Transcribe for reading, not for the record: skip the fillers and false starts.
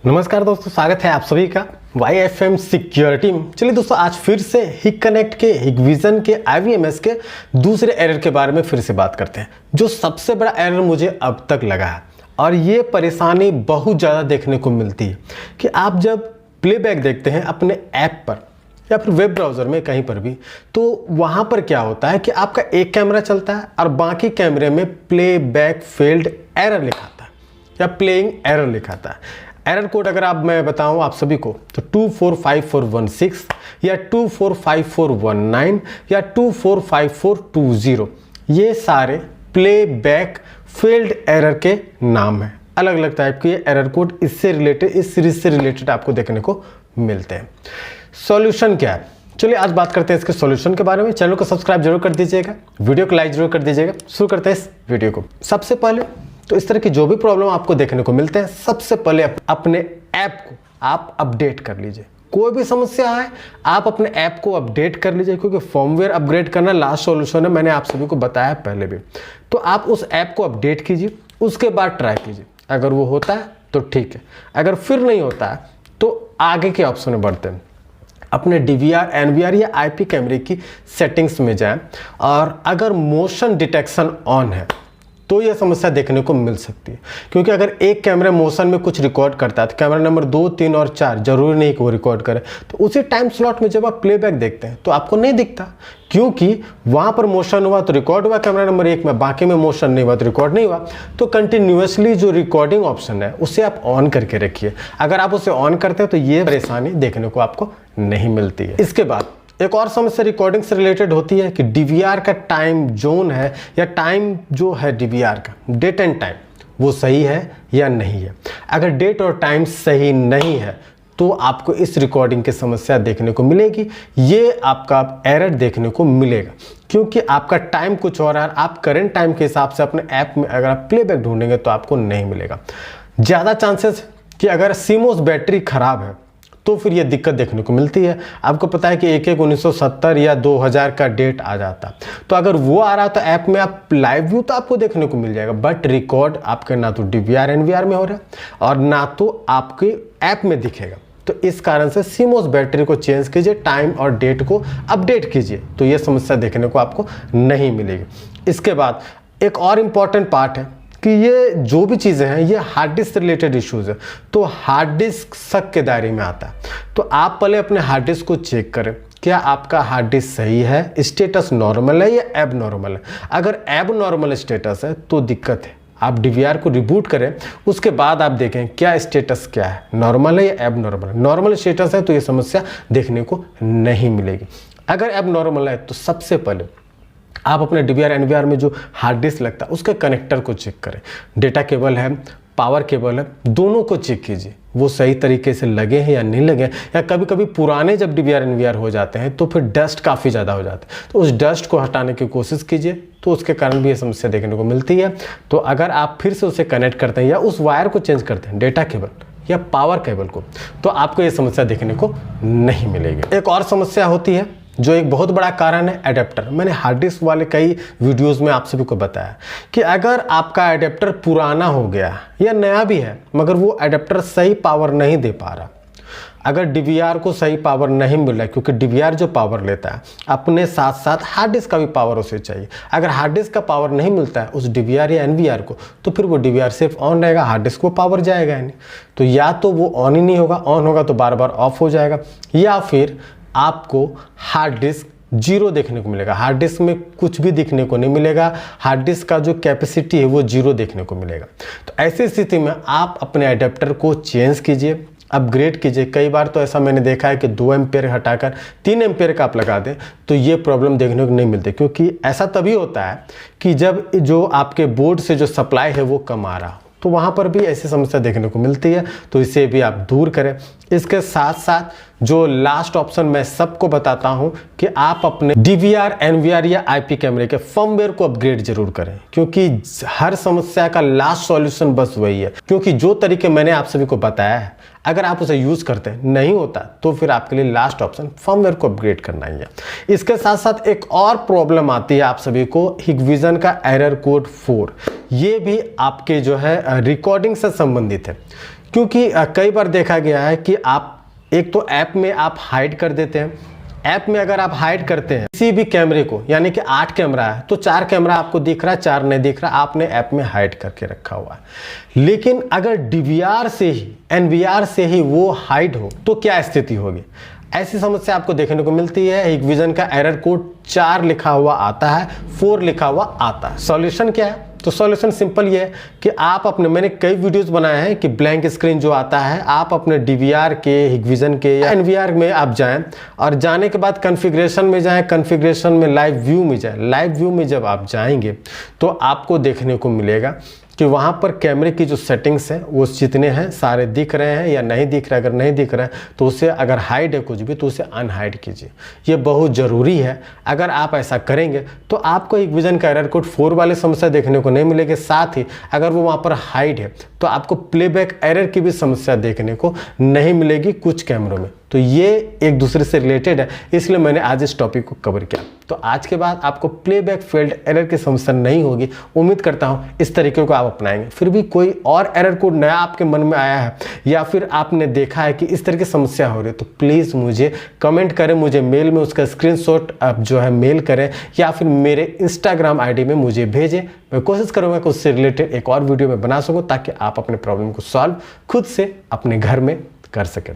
नमस्कार दोस्तों, स्वागत है आप सभी का YFM सिक्योरिटी में। चलिए दोस्तों, आज फिर से हिकनेक्ट के हिकविजन के IVMS के दूसरे एरर के बारे में फिर से बात करते हैं, जो सबसे बड़ा एरर मुझे अब तक लगा है। और ये परेशानी बहुत ज़्यादा देखने को मिलती है कि आप जब प्लेबैक देखते हैं अपने ऐप पर या फिर वेब ब्राउज़र में कहीं पर भी, तो वहाँ पर क्या होता है कि आपका एक कैमरा चलता है और बाकी कैमरे में प्लेबैक फेल्ड एरर लिखाता है या प्लेइंग एरर लिखाता है। एरर कोड अगर मैं बताऊं आप सभी को तो 245416 या 245419 या 245420, ये सारे प्लेबैक फेल्ड एरर के नाम हैं। अलग अलग टाइप के एरर कोड इससे रिलेटेड, इस सीरीज से रिलेटेड आपको देखने को मिलते हैं। सॉल्यूशन क्या है, चलिए आज बात करते हैं इसके सॉल्यूशन के बारे में। चैनल को सब्सक्राइब जरूर कर दीजिएगा, वीडियो को लाइक जरूर कर दीजिएगा। शुरू करते हैं इस वीडियो को। सबसे पहले तो इस तरह की जो भी प्रॉब्लम आपको देखने को मिलते हैं, सबसे पहले अपने ऐप को आप अपडेट कर लीजिए। कोई भी समस्या है आप अपने ऐप को अपडेट कर लीजिए, क्योंकि फर्मवेयर अपग्रेड करना लास्ट सॉल्यूशन है, मैंने आप सभी को बताया पहले भी। तो आप उस ऐप को अपडेट कीजिए, उसके बाद ट्राई कीजिए। अगर वो होता है तो ठीक है, अगर फिर नहीं होता है तो आगे के ऑप्शन में बढ़ते हैं। अपने DVR, NVR या IP कैमरे की सेटिंग्स में जाएं और अगर मोशन डिटेक्शन ऑन है तो यह समस्या देखने को मिल सकती है। क्योंकि अगर एक कैमरा मोशन में कुछ रिकॉर्ड करता है तो कैमरा नंबर 2, 3 और 4 जरूरी नहीं कि वो रिकॉर्ड करे, तो उसी टाइम स्लॉट में जब आप प्लेबैक देखते हैं तो आपको नहीं दिखता, क्योंकि वहाँ पर मोशन हुआ तो रिकॉर्ड हुआ कैमरा नंबर 1 में, बाकी में मोशन नहीं हुआ तो रिकॉर्ड नहीं हुआ। तो कंटिन्यूसली जो रिकॉर्डिंग ऑप्शन है उसे आप ऑन करके रखिए। अगर आप उसे ऑन करते हैं तो ये परेशानी देखने को आपको नहीं मिलती है। इसके बाद एक और समस्या रिकॉर्डिंग से रिलेटेड होती है कि DVR का टाइम जोन है या टाइम जो है DVR का डेट एंड टाइम, वो सही है या नहीं है। अगर डेट और टाइम सही नहीं है तो आपको इस रिकॉर्डिंग की समस्या देखने को मिलेगी। ये आपका एरर देखने को मिलेगा क्योंकि आपका टाइम कुछ और है। आप करंट टाइम के हिसाब से अपने ऐप में अगर आप प्लेबैक ढूंढेंगे तो आपको नहीं मिलेगा। ज़्यादा चांसेस कि अगर CMOS बैटरी खराब है तो फिर ये दिक्कत देखने को मिलती है। आपको पता है कि 1970 या 2000 का डेट आ जाता, तो अगर वो आ रहा तो ऐप में आप लाइव व्यू तो आपको देखने को मिल जाएगा, बट रिकॉर्ड आपके ना तो DVR NVR में हो रहा है और ना तो आपके ऐप में दिखेगा। तो इस कारण से CMOS बैटरी को चेंज कीजिए, टाइम और डेट को अपडेट कीजिए, तो ये समस्या देखने को आपको नहीं मिलेगी। इसके बाद एक और इम्पॉर्टेंट पार्ट है कि ये जो भी चीज़ें हैं ये हार्ड डिस्क से रिलेटेड इश्यूज़ है, तो हार्ड डिस्क शक के दायरे में आता है। तो आप पहले अपने हार्ड डिस्क को चेक करें, क्या आपका हार्ड डिस्क सही है, स्टेटस नॉर्मल है या एब नॉर्मल है। अगर एब नॉर्मल स्टेटस है तो दिक्कत है, आप DVR को रिबूट करें, उसके बाद आप देखें क्या स्टेटस क्या है, नॉर्मल है या एब नॉर्मल है। नॉर्मल स्टेटस है तो ये समस्या देखने को नहीं मिलेगी। अगर एब नॉर्मल है तो सबसे पहले आप अपने DVR NVR में जो हार्ड डिस्क लगता है उसके कनेक्टर को चेक करें। डेटा केबल है, पावर केबल है, दोनों को चेक कीजिए वो सही तरीके से लगे हैं या नहीं लगे हैं। या कभी कभी पुराने जब DVR NVR हो जाते हैं तो फिर डस्ट काफ़ी ज़्यादा हो जाता है, तो उस डस्ट को हटाने की कोशिश कीजिए, तो उसके कारण भी ये समस्या देखने को मिलती है। तो अगर आप फिर से उसे कनेक्ट करते हैं या उस वायर को चेंज करते हैं, डेटा केबल या पावर केबल को, तो आपको ये समस्या देखने को नहीं मिलेगी। एक और समस्या होती है जो एक बहुत बड़ा कारण है, एडेप्टर। मैंने हार्ड डिस्क वाले कई वीडियोस में आप सभी को बताया कि अगर आपका एडेप्टर पुराना हो गया या नया भी है मगर वो एडेप्टर सही पावर नहीं दे पा रहा, अगर DVR को सही पावर नहीं मिल रहा है, क्योंकि DVR जो पावर लेता है अपने साथ साथ हार्ड डिस्क का भी पावर उसे चाहिए। अगर हार्ड डिस्क का पावर नहीं मिलता है उस DVR या NVR को, तो फिर वो DVR सिर्फ ऑन रहेगा, हार्ड डिस्क को पावर जाएगा नहीं। तो या तो वो ऑन ही नहीं होगा, ऑन होगा तो बार बार ऑफ हो जाएगा, या फिर आपको हार्ड डिस्क जीरो देखने को मिलेगा। हार्ड डिस्क में कुछ भी दिखने को नहीं मिलेगा, हार्ड डिस्क का जो कैपेसिटी है वो जीरो देखने को मिलेगा। तो ऐसी स्थिति में आप अपने एडेप्टर को चेंज कीजिए, अपग्रेड कीजिए। कई बार तो ऐसा मैंने देखा है कि 2 एम्पेयर हटाकर 3 एम्पेयर का आप लगा दें तो ये प्रॉब्लम देखने को नहीं मिलती, क्योंकि ऐसा तभी होता है कि जब जो आपके बोर्ड से जो सप्लाई है वो कम आ रहा हो, तो वहाँ पर भी ऐसी समस्या देखने को मिलती है, तो इसे भी आप दूर करें। इसके साथ साथ जो लास्ट ऑप्शन मैं सबको बताता हूं कि आप अपने DVR NVR या IP कैमरे के फर्मवेयर को अपग्रेड जरूर करें, क्योंकि हर समस्या का लास्ट सॉल्यूशन बस वही है। क्योंकि जो तरीके मैंने आप सभी को बताया है, अगर आप उसे यूज करते हैं नहीं होता तो फिर आपके लिए लास्ट ऑप्शन फर्मवेयर को अपग्रेड करना ही है। इसके साथ साथ एक और प्रॉब्लम आती है आप सभी को, हिकविजन का एरर कोड 4। ये भी आपके जो है रिकॉर्डिंग से संबंधित है, क्योंकि कई बार देखा गया है कि आप एक तो ऐप में आप हाइड कर देते हैं। ऐप में अगर आप हाइड करते हैं किसी भी कैमरे को, यानी कि 8 कैमरा है तो 4 कैमरा आपको दिख रहा है, 4 नहीं दिख रहा, आपने ऐप में हाइड करके रखा हुआ है। लेकिन अगर डीवीआर से ही, एनवीआर से ही वो हाइड हो तो क्या स्थिति होगी? ऐसी समस्या आपको देखने को मिलती है। हिकविजन का एरर कोड 4 लिखा हुआ आता है, 4 लिखा हुआ आता है। सॉल्यूशन क्या है? तो सॉल्यूशन सिंपल ये है कि आप अपने, मैंने कई वीडियोस बनाए हैं कि ब्लैंक स्क्रीन जो आता है, आप अपने डीवीआर के, हिकविजन के या एनवीआर में आप जाएं और जाने के बाद कॉन्फ़िगरेशन में जाएं, कॉन्फ़िगरेशन में लाइव व्यू में जाएं। लाइव व्यू में जब आप जाएंगे तो आपको देखने को मिलेगा कि वहाँ पर कैमरे की जो सेटिंग्स हैं वो जितने हैं सारे दिख रहे हैं या नहीं दिख रहे। अगर नहीं दिख रहा है तो उसे, अगर हाइड है कुछ भी तो उसे अनहाइड कीजिए, ये बहुत ज़रूरी है। अगर आप ऐसा करेंगे तो आपको हिकविजन का एरर कोड 4 वाले समस्या देखने को नहीं मिलेगी। साथ ही अगर वो वहाँ पर हाइड है तो आपको प्लेबैक एरर की भी समस्या देखने को नहीं मिलेगी कुछ कैमरों में। तो ये एक दूसरे से रिलेटेड है, इसलिए मैंने आज इस टॉपिक को कवर किया। तो आज के बाद आपको प्लेबैक फेल्ड एरर की समस्या नहीं होगी। उम्मीद करता हूँ इस तरीके को आप अपनाएंगे। फिर भी कोई और एरर कोड नया आपके मन में आया है या फिर आपने देखा है कि इस तरह की समस्या हो रही है तो प्लीज़ मुझे कमेंट करें, मुझे मेल में उसका स्क्रीनशॉट आप जो है मेल करें या फिर मेरे इंस्टाग्राम आईडी में मुझे भेजें। मैं कोशिश करूँगा कि उससे रिलेटेड एक और वीडियो में बना सकूँ ताकि आप अपने प्रॉब्लम को सॉल्व खुद से अपने घर में कर सकें।